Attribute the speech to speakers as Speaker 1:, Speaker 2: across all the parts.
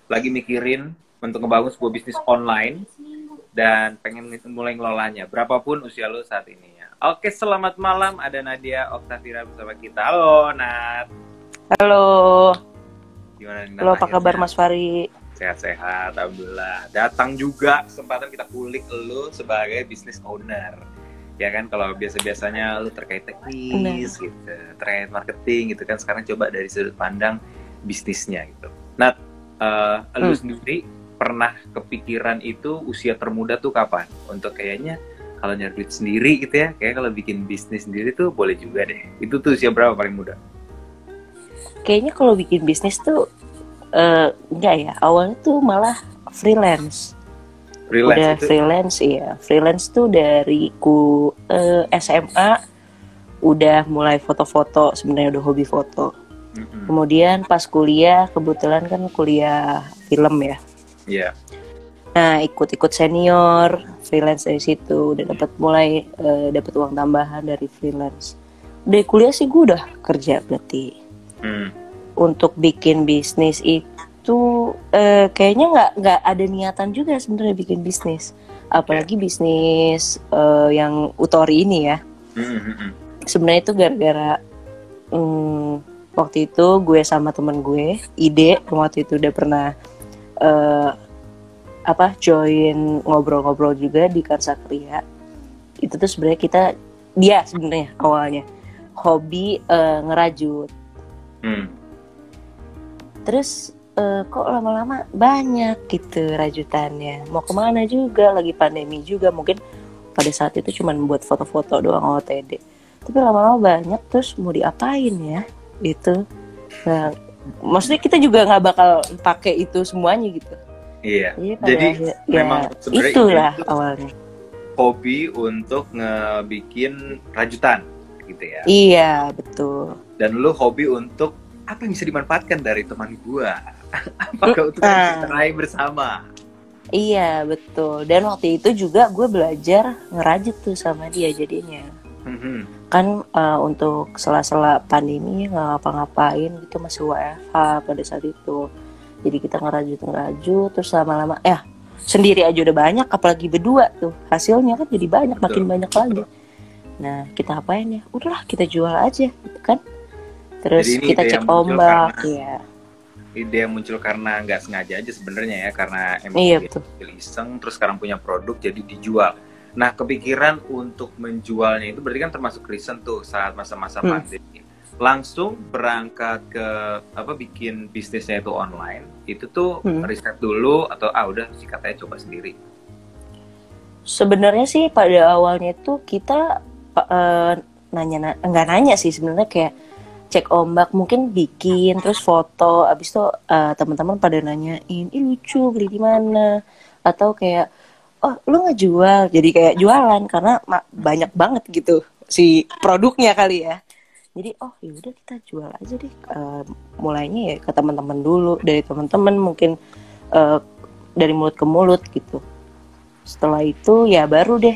Speaker 1: lagi mikirin untuk ngebangun sebuah bisnis online dan pengen mulai ngelolanya, berapapun usia lo saat ini ya. Oke, selamat malam. Ada Nadia Oktavira bersama kita. Halo, Nat.
Speaker 2: Halo,
Speaker 1: Gimana nih, Nat?
Speaker 2: halo apa kabar
Speaker 1: Akhirnya
Speaker 2: Mas Fari?
Speaker 1: sehat-sehat, alhamdulillah. Datang juga kesempatan kita kulik lo sebagai business owner. Ya kan, kalau biasa-biasanya lo terkait teknis gitu, terkait marketing gitu kan. Sekarang coba dari sudut pandang bisnisnya gitu. Nat, lo sendiri pernah kepikiran itu usia termuda tuh kapan? Untuk kayaknya kalau nyari duit sendiri gitu ya, kayak kalau bikin bisnis sendiri tuh boleh juga deh. Itu tuh usia berapa paling muda?
Speaker 2: Kayaknya kalau bikin bisnis tuh enggak ya, awalnya tuh malah freelance.
Speaker 1: Freelance
Speaker 2: Udah
Speaker 1: itu?
Speaker 2: freelance ya, freelance tuh dari SMA udah mulai foto-foto, sebenarnya udah hobi foto. Kemudian pas kuliah, kebetulan kan kuliah film ya.
Speaker 1: Iya.
Speaker 2: Nah, ikut-ikut senior, freelance dari situ, udah dapat uang tambahan dari freelance. Dari kuliah sih gue udah kerja berarti. Untuk bikin bisnis itu kayaknya nggak ada niatan juga sebenarnya bikin bisnis, apalagi bisnis yang Utori ini ya. Sebenarnya itu gara-gara waktu itu gue sama temen gue ide waktu itu udah pernah join ngobrol-ngobrol juga di Karsakria. Itu tuh sebenarnya dia sebenarnya awalnya hobi ngerajut. Terus kok lama-lama banyak gitu rajutannya. Mau kemana juga, lagi pandemi juga. Mungkin pada saat itu cuma buat foto-foto doang OOTD. Tapi lama-lama banyak, terus mau diapain ya itu. Nah, maksudnya kita juga gak bakal pakai itu semuanya gitu.
Speaker 1: Iya, jadi memang sebenarnya
Speaker 2: itulah awalnya
Speaker 1: hobi untuk ngebikin rajutan gitu ya.
Speaker 2: Iya, betul.
Speaker 1: Dan lu hobi untuk apa yang bisa dimanfaatkan dari teman gua? Apakah untuk kita raih bersama?
Speaker 2: Iya, betul. Dan waktu itu juga gue belajar ngerajut tuh sama dia jadinya. Kan untuk sela-sela pandemi nggak ngapa-ngapain gitu, masih WFH pada saat itu. Jadi kita ngerajut terus lama-lama sendiri aja udah banyak, apalagi berdua tuh hasilnya kan jadi banyak. Betul, makin banyak lagi. Nah, kita apain ya? Udahlah, kita jual aja gitu kan. Terus kita cek ombak ya.
Speaker 1: Ide yang muncul karena nggak sengaja aja sebenarnya ya, karena emang iseng terus sekarang punya produk jadi dijual. Nah, kepikiran untuk menjualnya itu berarti kan termasuk recent tuh saat masa-masa pandemi. Langsung berangkat ke bikin bisnisnya itu online. Itu tuh riset dulu atau udah sih katanya coba sendiri.
Speaker 2: Sebenarnya sih pada awalnya tuh kita nggak nanya sih sebenarnya, kayak cek ombak mungkin bikin terus foto, abis itu teman-teman pada nanyain ini lucu, beli di mana, atau kayak lu nggak jual, jadi kayak jualan karena banyak banget gitu si produknya kali ya. Jadi yaudah kita jual aja deh, mulainya ya ke teman-teman dulu, dari teman-teman mungkin dari mulut ke mulut gitu. Setelah itu ya baru deh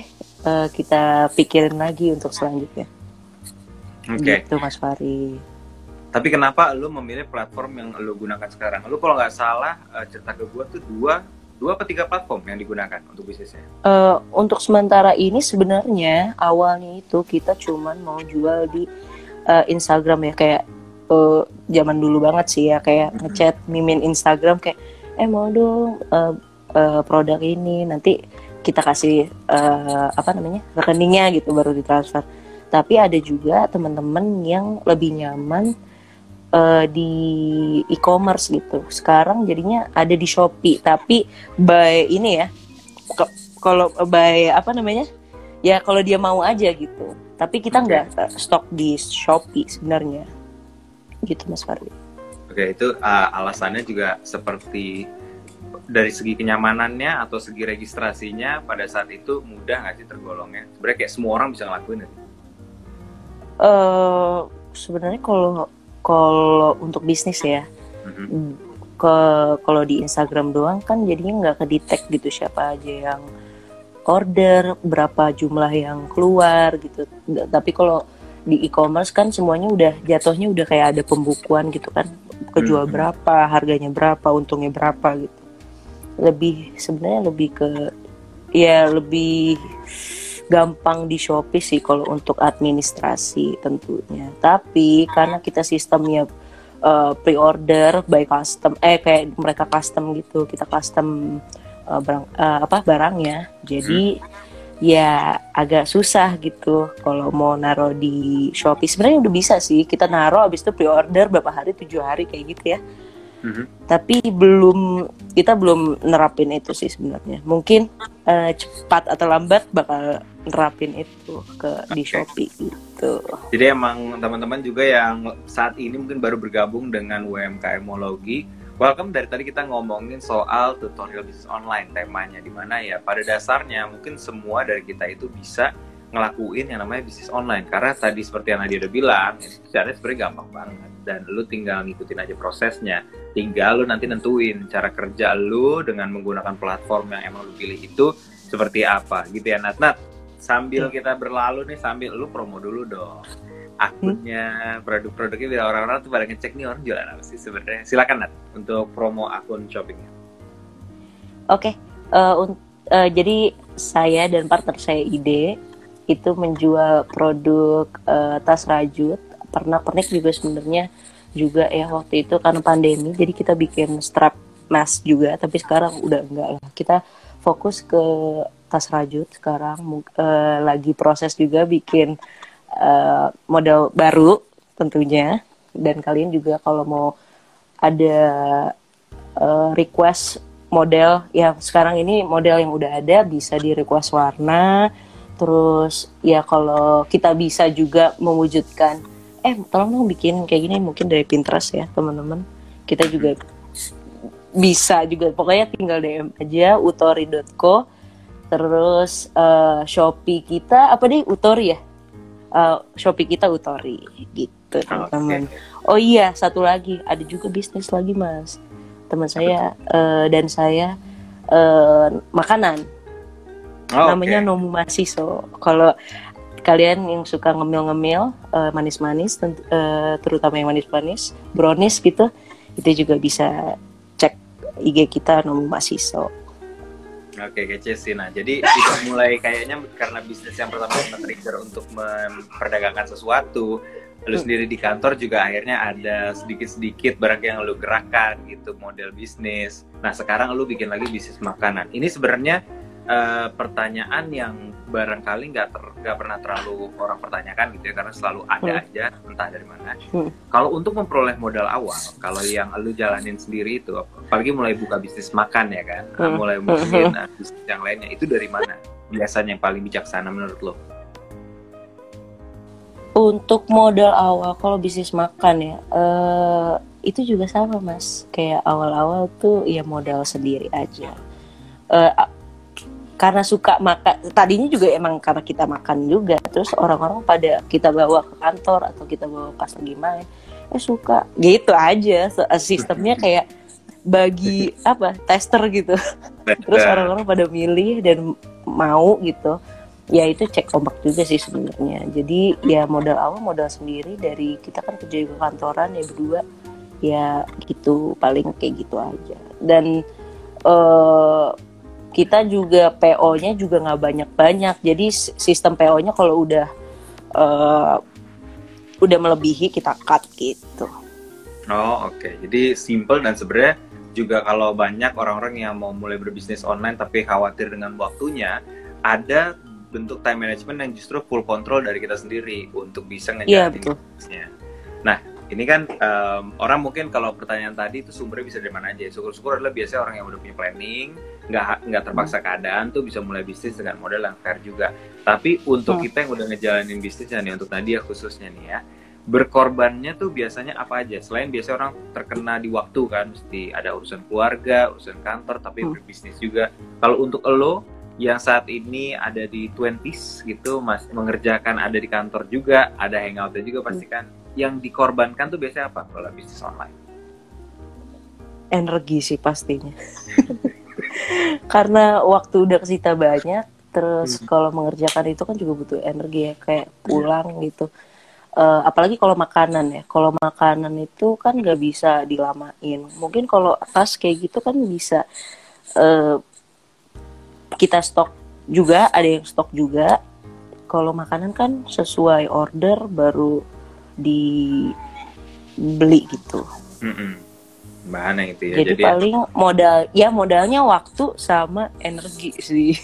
Speaker 2: kita pikirin lagi untuk selanjutnya. Gitu Mas Fari.
Speaker 1: Tapi kenapa lu memilih platform yang lu gunakan sekarang? Lu kalau nggak salah cerita ke gue tuh dua atau 3 platform yang digunakan untuk bisnisnya.
Speaker 2: Untuk sementara ini sebenarnya awalnya itu kita cuman mau jual di Instagram ya, kayak zaman dulu banget sih ya, kayak ngechat mimin Instagram kayak mau dong produk ini, nanti kita kasih rekeningnya gitu baru ditransfer. Tapi ada juga teman-teman yang lebih nyaman di e-commerce gitu. Sekarang jadinya ada di Shopee, tapi by ini ya, kalau by ya kalau dia mau aja gitu. Tapi kita nggak stok di Shopee sebenarnya, gitu Mas Farli.
Speaker 1: Itu alasannya juga seperti dari segi kenyamanannya atau segi registrasinya pada saat itu mudah nggak sih tergolongnya? Sebenarnya kayak semua orang bisa ngelakuin itu.
Speaker 2: Sebenarnya kalau untuk bisnis ya, kalau di Instagram doang kan jadinya nggak kedetek gitu siapa aja yang order, berapa jumlah yang keluar gitu. Tapi kalau di e-commerce kan semuanya udah jatuhnya udah kayak ada pembukuan gitu kan, kejual berapa, harganya berapa, untungnya berapa gitu. Sebenarnya lebih ke ya lebih gampang di Shopee sih kalau untuk administrasi tentunya. Tapi karena kita sistemnya pre-order by custom, kayak mereka custom gitu, kita custom barangnya. Jadi ya agak susah gitu kalau mau naruh di Shopee. Sebenarnya udah bisa sih, kita naruh habis itu pre-order berapa hari, 7 hari kayak gitu ya. Tapi kita belum nerapin itu sih sebenarnya. Mungkin cepat atau lambat bakal nerapin itu di Shopee gitu.
Speaker 1: Jadi emang teman-teman juga yang saat ini mungkin baru bergabung dengan UMKMologi, welcome. Dari tadi kita ngomongin soal tutorial bisnis online temanya, dimana ya pada dasarnya mungkin semua dari kita itu bisa ngelakuin yang namanya bisnis online. Karena tadi seperti yang Nadia udah bilang, caranya sebenarnya gampang banget dan lu tinggal ngikutin aja prosesnya. Tinggal lu nanti nentuin cara kerja lu dengan menggunakan platform yang emang lu pilih itu seperti apa gitu ya, Nat. Sambil kita berlalu nih, sambil lu promo dulu dong akunnya, produk-produknya, biar orang-orang tuh pada ngecek nih orang jualan apa sih sebenarnya. Silakan, Nat, untuk promo akun shoppingnya.
Speaker 2: Oke, jadi saya dan partner saya Ide itu menjual produk tas rajut, pernak-pernik juga sebenarnya juga ya waktu itu karena pandemi. Jadi kita bikin strap mask juga, tapi sekarang udah enggak lah. Kita fokus ke tas rajut sekarang, lagi proses juga bikin model baru tentunya. Dan kalian juga kalau mau ada request model yang sekarang ini, model yang udah ada bisa di request warna. Terus ya kalau kita bisa juga mewujudkan tolong dong bikin kayak gini, mungkin dari Pinterest ya teman-teman. Kita juga bisa juga, pokoknya tinggal DM aja utori.co. Terus Shopee kita apa deh, Utori ya, Shopee kita Utori gitu teman-teman. Oh iya, satu lagi ada juga bisnis lagi Mas, teman saya dan saya, makanan, namanya Nomu Masiso. Kalau kalian yang suka ngemil-ngemil, manis-manis, terutama yang manis-manis, brownies gitu, itu juga bisa cek IG kita Nomu Masiso.
Speaker 1: Oke, kece sih. Nah, jadi itu mulai kayaknya karena bisnis yang pertama trigger untuk memperdagangkan sesuatu. Lu sendiri di kantor juga akhirnya ada sedikit-sedikit barang yang lu gerakkan gitu, model bisnis. Nah, sekarang lu bikin lagi bisnis makanan. Ini sebenarnya pertanyaan yang barangkali nggak pernah terlalu orang pertanyakan gitu ya, karena selalu ada aja entah dari mana. Kalau untuk memperoleh modal awal, kalau yang lu jalanin sendiri itu, apalagi mulai buka bisnis makan ya kan, mulai mungkin bisnis yang lainnya, itu dari mana biasanya yang paling bijaksana menurut lo?
Speaker 2: Untuk modal awal kalau bisnis makan ya, itu juga sama Mas, kayak awal-awal tuh ya modal sendiri aja. Karena suka makan, tadinya juga emang karena kita makan juga, terus orang-orang pada kita bawa ke kantor atau kita bawa pas lagi main, suka gitu aja. Sistemnya kayak bagi tester gitu. Terus orang-orang pada milih dan mau gitu. Ya itu cek ombak juga sih sebenarnya. Jadi ya modal awal modal sendiri, dari kita kan kerja di kantoran ya berdua, ya gitu, paling kayak gitu aja. Dan kita juga PO-nya juga nggak banyak-banyak, jadi sistem PO-nya kalau udah melebihi kita cut gitu.
Speaker 1: Oh oke. Jadi simple, dan sebenarnya juga kalau banyak orang-orang yang mau mulai berbisnis online tapi khawatir dengan waktunya, ada bentuk time management yang justru full control dari kita sendiri untuk bisa ngejalanin bisnisnya. Nah, ini kan orang mungkin kalau pertanyaan tadi itu sumbernya bisa dari mana aja. Syukur-syukur adalah biasanya orang yang udah punya planning, nggak terpaksa keadaan tuh bisa mulai bisnis dengan modal yang fair juga. Tapi untuk kita yang udah ngejalanin bisnisnya nih, untuk Nadia khususnya nih ya, berkorbannya tuh biasanya apa aja? Selain biasanya orang terkena di waktu kan, mesti ada urusan keluarga, urusan kantor, tapi berbisnis juga. Kalau untuk lo yang saat ini ada di 20s gitu, mengerjakan, ada di kantor juga, ada hangoutnya juga pasti kan. Yang dikorbankan tuh biasanya apa kalau bisnis online?
Speaker 2: Energi sih pastinya. Karena waktu udah kesita banyak, terus kalau mengerjakan itu kan juga butuh energi ya, kayak pulang gitu. apalagi kalau makanan ya. Kalau makanan itu kan nggak bisa dilamain. Mungkin kalau tas kayak gitu kan bisa eh, kita stok juga, ada yang stok juga. Kalau makanan kan sesuai order baru dibeli gitu.
Speaker 1: Bahannya itu ya.
Speaker 2: Jadi paling modalnya waktu sama energi sih.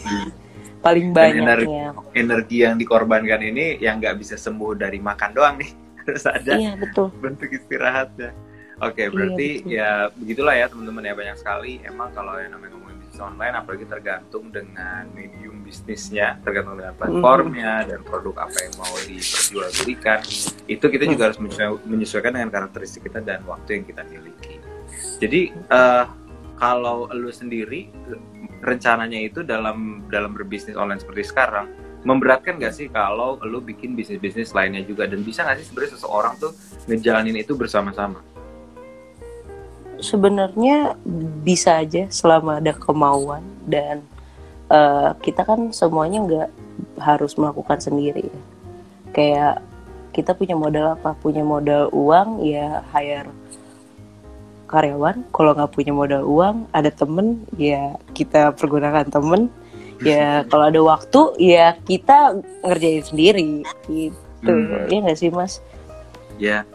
Speaker 2: Paling banyaknya.
Speaker 1: Energi yang dikorbankan ini yang nggak bisa sembuh dari makan doang nih. Harus ada
Speaker 2: betul.
Speaker 1: bentuk istirahatnya. Oke, berarti ya begitulah ya teman-teman ya, banyak sekali emang kalau yang namanya ngomongin bisnis online, apalagi tergantung dengan medium bisnisnya, tergantung dengan platformnya dan produk apa yang mau diperjualbelikan. Itu kita juga harus menyesuaikan dengan karakteristik kita dan waktu yang kita miliki. Jadi kalau lu sendiri rencananya itu dalam berbisnis online seperti sekarang, memberatkan gak sih kalau lu bikin bisnis-bisnis lainnya juga, dan bisa gak sih sebenarnya seseorang tuh ngejalanin itu bersama-sama?
Speaker 2: Sebenarnya bisa aja selama ada kemauan dan kita kan semuanya nggak harus melakukan sendiri ya. Kayak kita punya modal apa? Punya modal uang ya hire karyawan. Kalau nggak punya modal uang, ada temen ya kita pergunakan temen. Ya kalau ada waktu ya kita ngerjain sendiri gitu. Ya nggak sih Mas?
Speaker 1: Ya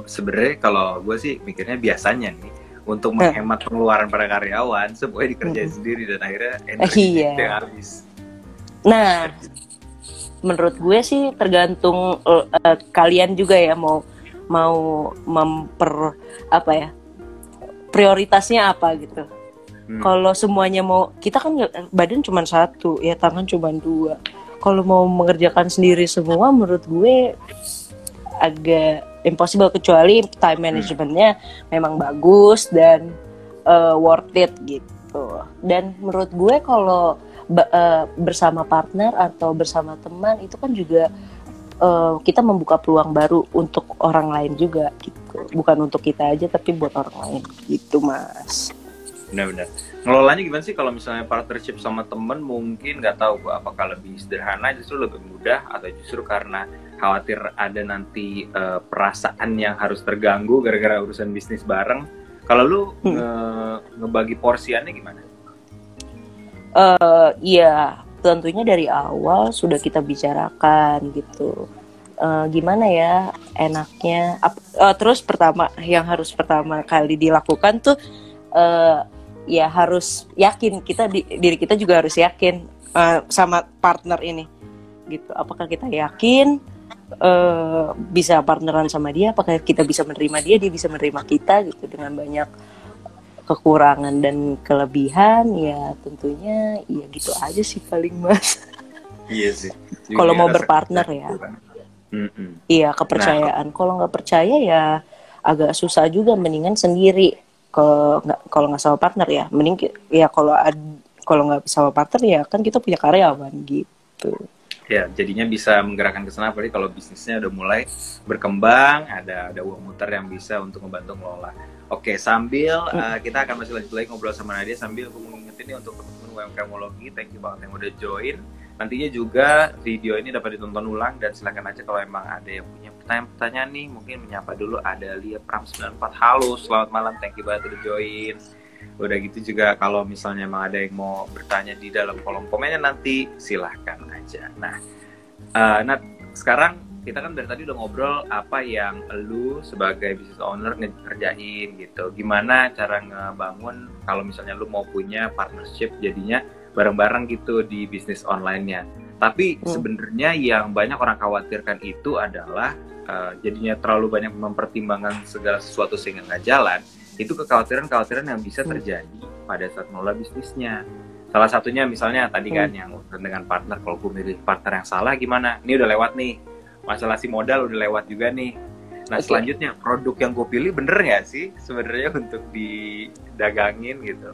Speaker 1: sebenarnya kalau gue sih mikirnya biasanya nih, untuk menghemat pengeluaran para karyawan, semuanya dikerjain sendiri dan akhirnya energi yang habis.
Speaker 2: Nah, menurut gue sih tergantung kalian juga ya mau prioritasnya apa gitu. Kalau semuanya mau, kita kan badan cuma satu, ya tangan cuma dua. Kalau mau mengerjakan sendiri semua, menurut gue agak impossible, kecuali time managementnya memang bagus dan worth it gitu. Dan menurut gue kalau bersama partner atau bersama teman itu kan juga kita membuka peluang baru untuk orang lain juga gitu. Bukan untuk kita aja tapi buat orang lain gitu Mas.
Speaker 1: Benar-benar. Ngelolanya gimana sih kalau misalnya partnership sama temen? Mungkin nggak tahu apakah lebih sederhana, justru lebih mudah, atau justru karena khawatir ada nanti perasaan yang harus terganggu gara-gara urusan bisnis bareng. Kalau lu ngebagi porsiannya gimana?
Speaker 2: Iya, tentunya dari awal sudah kita bicarakan gitu. Gimana ya enaknya? Terus yang harus pertama kali dilakukan tuh ya harus yakin, diri kita juga harus yakin sama partner ini gitu. Apakah kita yakin bisa partneran sama dia, apakah kita bisa menerima dia bisa menerima kita gitu, dengan banyak kekurangan dan kelebihan. Ya tentunya ya gitu aja sih paling Mas.
Speaker 1: Iya sih.
Speaker 2: Kalau mau berpartner ya. Iya, kepercayaan. Kalau nggak percaya ya agak susah juga, mendingan sendiri. Kalau nggak sama partner ya mending ya, kalau nggak sama partner ya kan kita punya karyawan gitu
Speaker 1: ya, jadinya bisa menggerakkan ke sana. Apalagi kalau bisnisnya udah mulai berkembang, ada uang muter yang bisa untuk membantu ngelola. Oke, sambil kita akan masih lanjut lagi ngobrol sama Nadia, sambil aku mengingetin nih untuk teman-teman UMKMologi, thank you banget yang udah join. Nantinya juga video ini dapat ditonton ulang, dan silakan aja kalau emang ada yang punya pertanyaan nih, mungkin menyapa dulu. Ada Lia Pram 94, halo, selamat malam, thank you banget udah join. Udah gitu juga kalau misalnya emang ada yang mau bertanya di dalam kolom komennya nanti, silahkan aja. Nah, Nat, sekarang kita kan dari tadi udah ngobrol apa yang lu sebagai business owner ngerjain gitu. Gimana cara ngebangun kalau misalnya lu mau punya partnership jadinya bareng-bareng gitu di bisnis online-nya. Tapi sebenarnya yang banyak orang khawatirkan itu adalah jadinya terlalu banyak mempertimbangkan segala sesuatu sehingga nggak jalan. Itu kekhawatiran-kekhawatiran yang bisa terjadi pada saat mengelola bisnisnya. Salah satunya misalnya tadi kan yang dengan partner, kalau gue milih partner yang salah gimana? Ini udah lewat nih, masalah si modal udah lewat juga nih. Nah selanjutnya produk yang gue pilih bener nggak sih sebenarnya untuk didagangin gitu?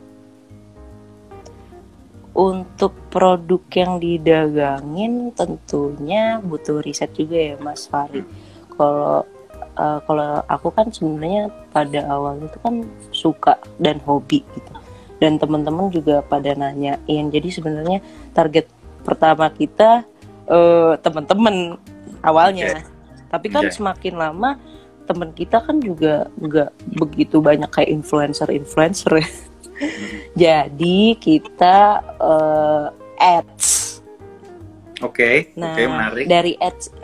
Speaker 2: Untuk produk yang didagangin tentunya butuh riset juga ya Mas Fahri. Kalau aku kan sebenarnya pada awalnya itu kan suka dan hobi gitu, dan teman-teman juga pada nanyain. Jadi sebenarnya target pertama kita teman-teman awalnya. Tapi kan semakin lama teman kita kan juga nggak begitu banyak kayak influencer ya. Jadi kita ads.
Speaker 1: Oke,
Speaker 2: Nah,
Speaker 1: menarik.
Speaker 2: dari ads,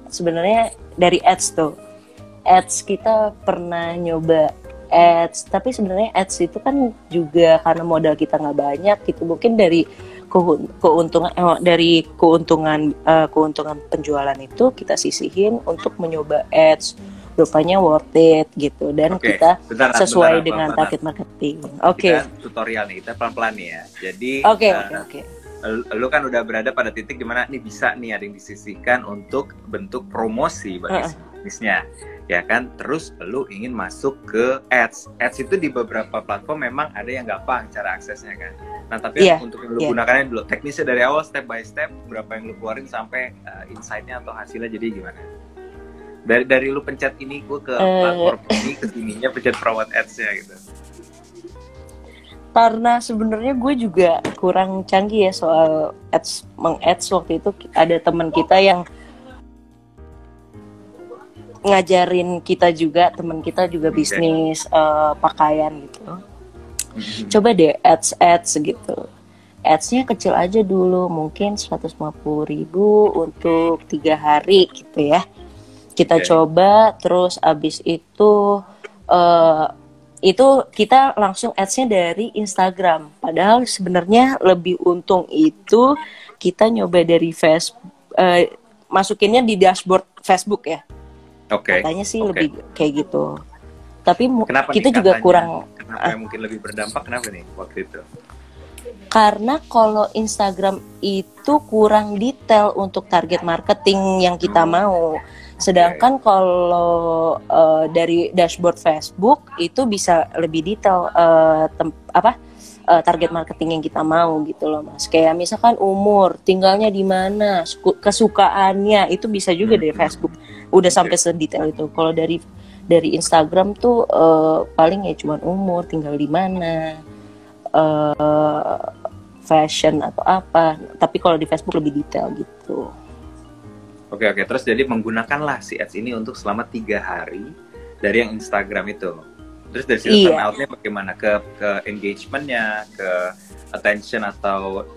Speaker 2: sebenarnya dari ads kita pernah nyoba ads, tapi sebenarnya ads itu kan juga karena modal kita nggak banyak gitu, mungkin dari keuntungan penjualan itu kita sisihin untuk mencoba ads, rupanya worth it gitu, dan kita sesuai dengan target marketing. Oke.
Speaker 1: Tutorial nih, kita pelan-pelan nih ya. Jadi
Speaker 2: Oke.
Speaker 1: lu kan udah berada pada titik dimana nih bisa nih ada yang disisihkan untuk bentuk promosi bagi bisnisnya, ya kan? Terus lu ingin masuk ke ads itu di beberapa platform memang ada yang gampang cara aksesnya kan. Nah tapi untuk yang lu gunakannya dulu, teknisnya dari awal step by step, berapa yang lu keluarin sampai insight-nya atau hasilnya jadi gimana? Dari lu pencet ini gue ke platform ini, ke sininya pencet promote ads-nya gitu.
Speaker 2: Karena sebenarnya gue juga kurang canggih ya soal meng-ads. Waktu itu ada teman kita yang ngajarin kita juga, teman kita juga bisnis pakaian gitu. Coba deh ads gitu. Ads-nya kecil aja dulu, mungkin 150.000 untuk 3 hari gitu ya. Kita coba, terus abis itu kita langsung ads-nya dari Instagram. Padahal sebenarnya lebih untung itu kita nyoba dari Facebook, masukinnya di dashboard Facebook ya. Katanya sih lebih kayak gitu. Tapi kita juga kurang.
Speaker 1: Kenapa mungkin lebih berdampak? Kenapa nih waktu itu?
Speaker 2: Karena kalau Instagram itu kurang detail untuk target marketing yang kita mau. Sedangkan kalau dari dashboard Facebook itu bisa lebih detail target marketing yang kita mau gitu loh Mas. Kayak misalkan umur, tinggalnya di mana, kesukaannya itu bisa juga dari Facebook. Udah sampai sedetail itu. Kalau dari Instagram tuh paling ya cuma umur, tinggal di mana, fashion atau apa. Tapi kalau di Facebook lebih detail gitu.
Speaker 1: Oke, terus jadi menggunakanlah si ads ini untuk selama 3 hari dari yang Instagram itu. Terus dari situ turn out-nya bagaimana? Ke engagement-nya, ke attention atau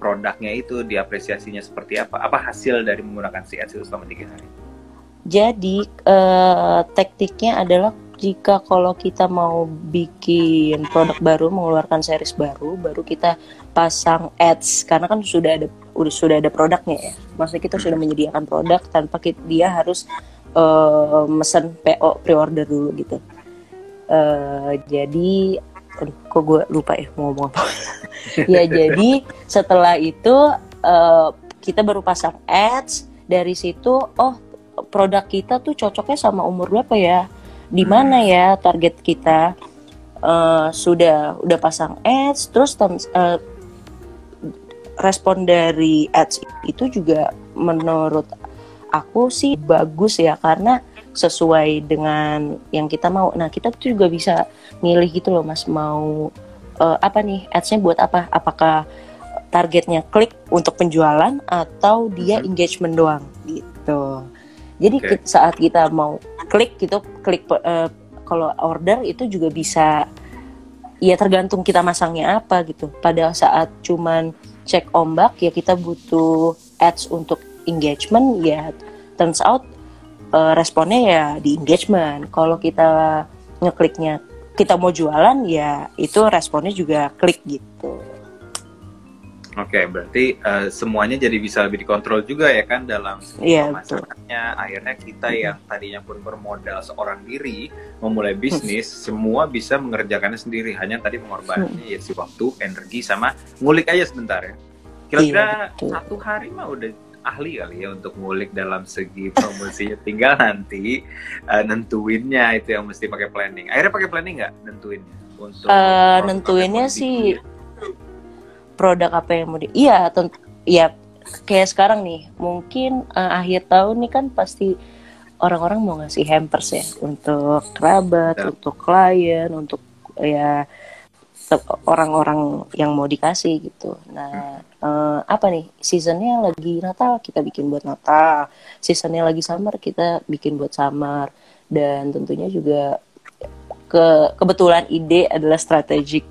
Speaker 1: produknya itu diapresiasinya seperti apa? Apa hasil dari menggunakan si ads itu selama 3 hari?
Speaker 2: Jadi tekniknya adalah jika kalau kita mau bikin produk baru, mengeluarkan series baru kita pasang ads, karena kan sudah ada produknya ya. Maksudnya kita sudah menyediakan produk tanpa dia harus mesen PO pre-order dulu gitu. Jadi kok gue lupa ya mau ngomong apa. Ya jadi setelah itu kita baru pasang ads, dari situ produk kita tuh cocoknya sama umur berapa ya, di mana ya target kita. Udah pasang ads, terus respon dari ads itu juga menurut aku sih bagus ya, karena sesuai dengan yang kita mau. Nah kita tuh juga bisa milih gitu loh Mas, mau apa nih ads-nya buat apa, apakah targetnya klik untuk penjualan atau dia engagement doang gitu. Jadi saat kita mau klik kalau order itu juga bisa, ya tergantung kita masangnya apa gitu. Pada saat cuman cek ombak ya kita butuh ads untuk engagement, ya turns out responnya ya di engagement. Kalau kita ngekliknya kita mau jualan, ya itu responnya juga klik gitu.
Speaker 1: Oke, berarti semuanya jadi bisa lebih dikontrol juga ya kan dalam pemasarannya. Akhirnya kita yang tadinya pun bermodal seorang diri memulai bisnis, semua bisa mengerjakannya sendiri. Hanya tadi pengorbanannya ya si waktu, energi, sama ngulik aja sebentar ya. Kira-kira 1 hari mah udah ahli kali ya untuk ngulik dalam segi promosinya. Tinggal nanti nentuinnya itu yang mesti pakai planning. Akhirnya pakai planning nggak nentuinnya? Untuk
Speaker 2: nentuinnya sih produk apa yang mau ya kayak sekarang nih, mungkin akhir tahun nih kan pasti orang-orang mau ngasih hampers ya untuk kerabat, untuk klien, untuk ya orang-orang yang mau dikasih gitu. Nah, apa nih, seasonnya lagi Natal kita bikin buat Natal, seasonnya lagi summer kita bikin buat summer, dan tentunya juga kebetulan ide adalah strategic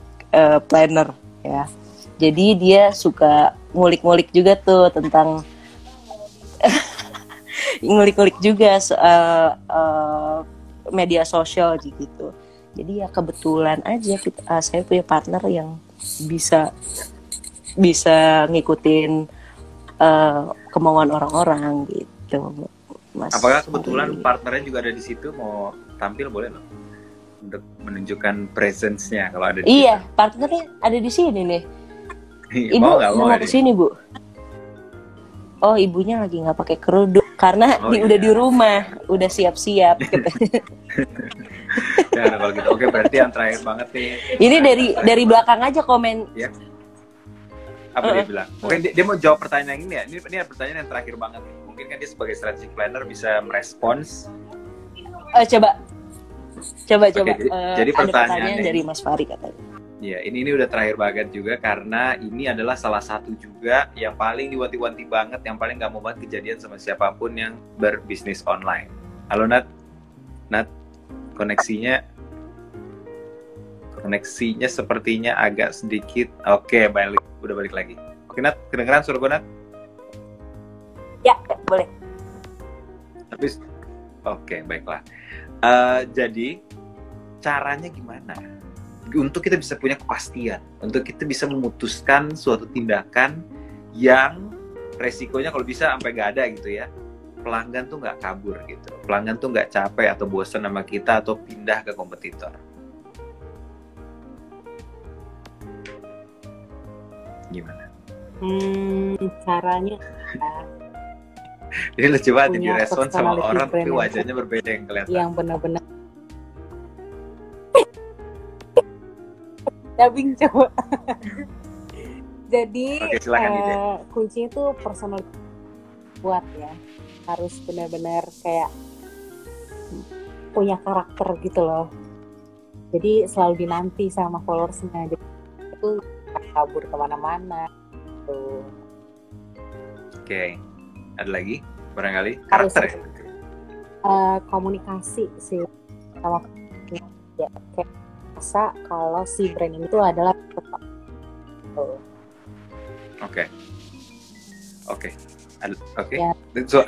Speaker 2: planner ya. Jadi dia suka ngulik-ngulik juga tuh tentang ngulik-ngulik juga soal media sosial gitu. Jadi ya kebetulan aja saya punya partner yang bisa ngikutin kemauan orang-orang gitu, Mas.
Speaker 1: Apakah kebetulan partnernya juga ada di situ, mau tampil boleh loh untuk menunjukkan presence-nya kalau ada di
Speaker 2: Iya,
Speaker 1: situ.
Speaker 2: partnernya ada di sini nih. Ibu
Speaker 1: mau
Speaker 2: ke sini, Bu. Oh, ibunya lagi nggak pakai kerudung karena udah di rumah, udah siap-siap.
Speaker 1: Ya, kalau gitu. Oke, berarti yang terakhir banget nih.
Speaker 2: Ini dari belakang aja komen.
Speaker 1: Ya. Apa dia bilang? Mungkin dia mau jawab pertanyaan ini ya. Ini pertanyaan yang terakhir banget nih. Mungkin kan dia sebagai strategic planner bisa merespons.
Speaker 2: Coba.
Speaker 1: Jadi
Speaker 2: pertanyaan dari Mas Fari katanya.
Speaker 1: Ya, ini udah terakhir banget juga karena ini adalah salah satu juga yang paling diwanti-wanti banget, yang paling gak mau banget kejadian sama siapapun yang berbisnis online. Halo Nat, koneksinya sepertinya agak sedikit. Oke, udah balik lagi. Oke Nat, kedengeran suara gue Nat?
Speaker 2: Ya, boleh.
Speaker 1: Oke, baiklah. Jadi caranya gimana untuk kita bisa punya kepastian, untuk kita bisa memutuskan suatu tindakan yang resikonya kalau bisa sampai nggak ada gitu ya, pelanggan tuh nggak kabur gitu, pelanggan tuh nggak capek atau bosan sama kita atau pindah ke kompetitor. Gimana?
Speaker 3: Caranya
Speaker 1: Ini lucu banget direspon sama orang tapi wajahnya berbeda yang kelihatan.
Speaker 3: Yang benar-benar dubbing coba. Jadi kuncinya tuh personal buat ya, harus benar-benar kayak punya karakter gitu loh. Jadi selalu dinanti sama followersnya. Jadi itu kabur kemana-mana. Tuh.
Speaker 1: Oke. Ada lagi barangkali karakter ya?
Speaker 3: Komunikasi sih sama ya, kayak rasa kalau si brand ini tuh adalah
Speaker 1: Oke. Ya.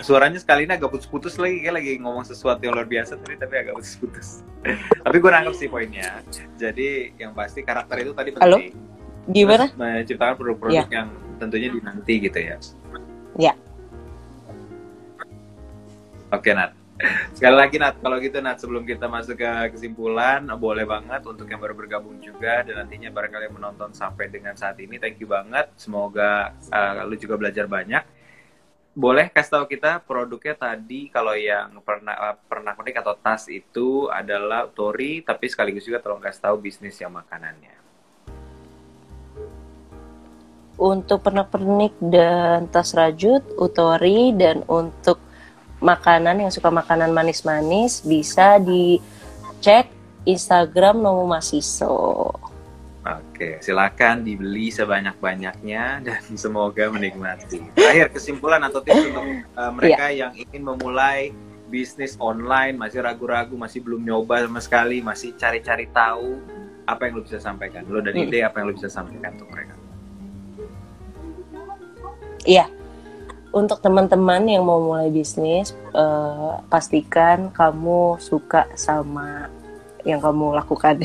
Speaker 1: Suaranya sekali ini agak putus-putus lagi, kayak lagi ngomong sesuatu yang luar biasa tadi tapi agak putus-putus. Tapi gue nangkep sih poinnya. Jadi yang pasti karakter itu tadi penting.
Speaker 2: Halo? Gimana?
Speaker 1: Terus menciptakan produk-produk yang tentunya dinanti gitu ya.
Speaker 2: Ya.
Speaker 1: Oke Nat, sekali lagi Nat, kalau gitu Nat, sebelum kita masuk ke kesimpulan, boleh banget untuk yang baru bergabung juga dan nantinya barangkali yang menonton sampai dengan saat ini, thank you banget, semoga lu juga belajar banyak. Boleh kasih tahu kita produknya tadi, kalau yang pernah konek atau tas itu adalah Utori, tapi sekaligus juga tolong kasih tahu bisnis yang makanannya.
Speaker 2: Untuk pernak-pernik dan tas rajut, Utori, dan untuk makanan yang suka makanan manis-manis bisa dicek Instagram Nomu Masiso.
Speaker 1: Oke, silakan dibeli sebanyak-banyaknya dan semoga menikmati. Terakhir kesimpulan atau tips untuk mereka yang ingin memulai bisnis online, masih ragu-ragu, masih belum nyoba sama sekali, masih cari-cari tahu, apa yang lo bisa sampaikan? Lo dari ide apa yang lo bisa sampaikan untuk mereka?
Speaker 2: Iya. Untuk teman-teman yang mau mulai bisnis, pastikan kamu suka sama yang kamu lakukan.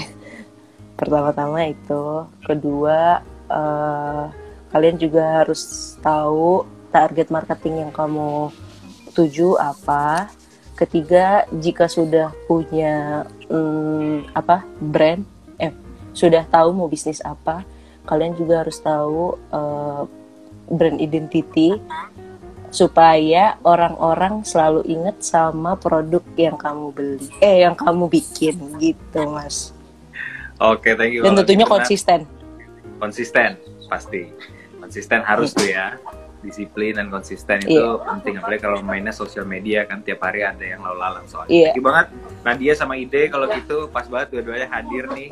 Speaker 2: Pertama-tama itu. Kedua, kalian juga harus tahu target marketing yang kamu tuju apa. Ketiga, jika sudah punya brand, sudah tahu mau bisnis apa, kalian juga harus tahu brand identity supaya orang-orang selalu ingat sama produk yang kamu beli, yang kamu bikin gitu, Mas.
Speaker 1: Oke, thank you.
Speaker 2: Dan tentunya konsisten.
Speaker 1: Konsisten, pasti. Konsisten harus tuh ya. Disiplin dan konsisten itu penting, apalagi kalau mainnya sosial media kan tiap hari ada yang lalu lalang soalnya. Thank you banget Nadia sama Ide, kalau gitu pas banget dua-duanya hadir nih.